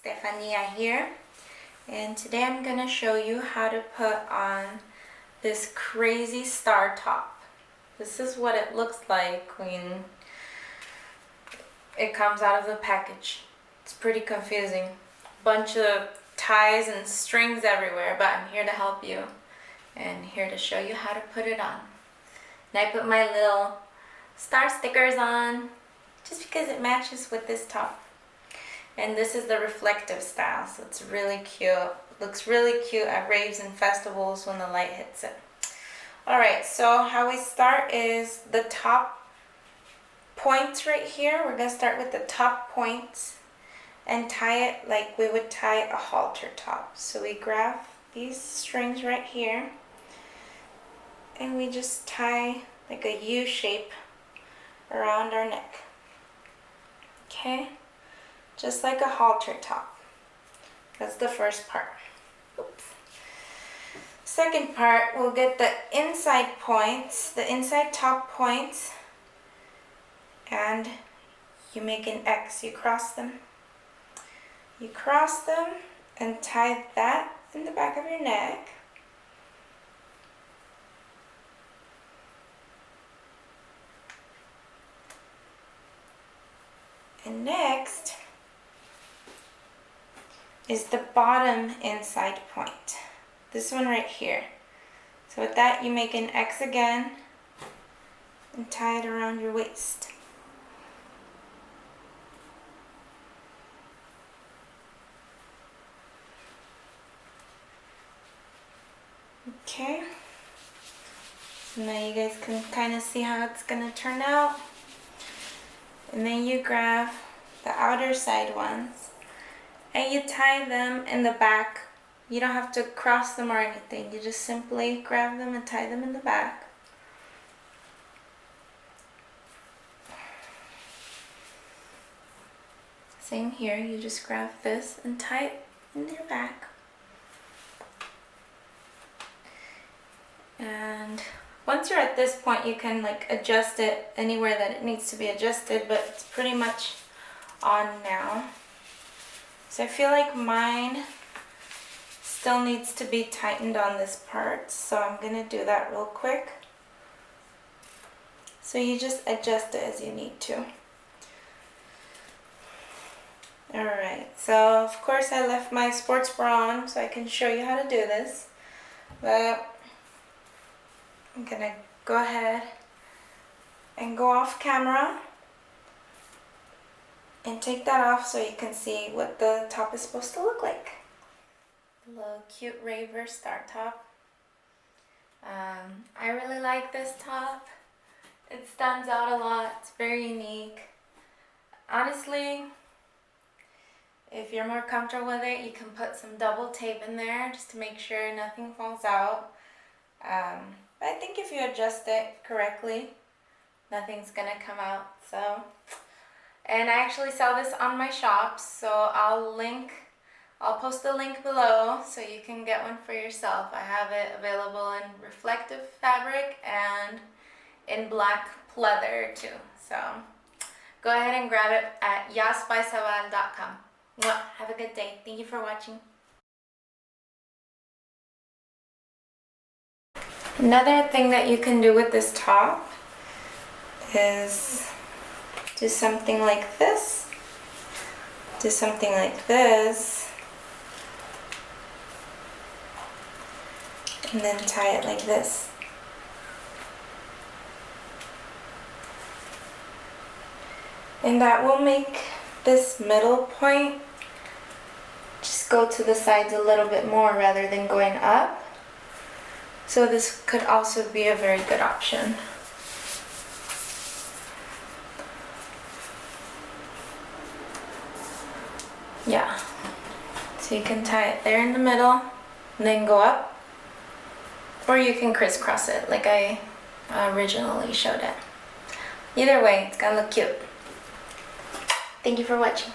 Stefania here, and today I'm gonna show you how to put on this crazy star top. This is what it looks like when it comes out of the package. It's pretty confusing. Bunch of ties and strings everywhere, but I'm here to help you and here to show you how to put it on. And I put my little star stickers on just because it matches with this top. And this is the reflective style, so it's really cute. Looks really cute at raves and festivals when the light hits it. Alright, so how we start is the top points right here. We're going to start with the top points and tie it like we would tie a halter top. So we grab these strings right here and we just tie like a U shape around our neck. Okay? Just like a halter top. That's the first part. Oops. Second part, we'll get the inside points, the inside top points, and you make an X. You cross them. You cross them and tie that in the back of your neck. And next is the bottom inside point. This one right here. So with that you make an X again and tie it around your waist. Okay. So now you guys can kind of see how it's going to turn out. And then you grab the outer side ones and you tie them in the back. You don't have to cross them or anything. You just simply grab them and tie them in the back. Same here, you just grab this and tie it in your back. And once you're at this point, you can like adjust it anywhere that it needs to be adjusted, but it's pretty much on now. So I feel like mine still needs to be tightened on this part, so I'm gonna do that real quick. So you just adjust it as you need to. Alright, so of course I left my sports bra on so I can show you how to do this, but I'm gonna go ahead and go off camera and take that off so you can see what the top is supposed to look like. A little cute raver star top. I really like this top. It stands out a lot. It's very unique. Honestly, if you're more comfortable with it, you can put some double tape in there just to make sure nothing falls out. But I think if you adjust it correctly, nothing's gonna come out. So, and I actually sell this on my shop, so I'll post the link below so you can get one for yourself. I have it available in reflective fabric and in black pleather too. So go ahead and grab it at yasbysaval.com. Have a good day. Thank you for watching. Another thing that you can do with this top is do something like this. Do something like this. And then tie it like this. And that will make this middle point just go to the sides a little bit more rather than going up. So this could also be a very good option. Yeah. So you can tie it there in the middle and then go up. Or you can crisscross it like I originally showed it. Either way, it's gonna look cute. Thank you for watching.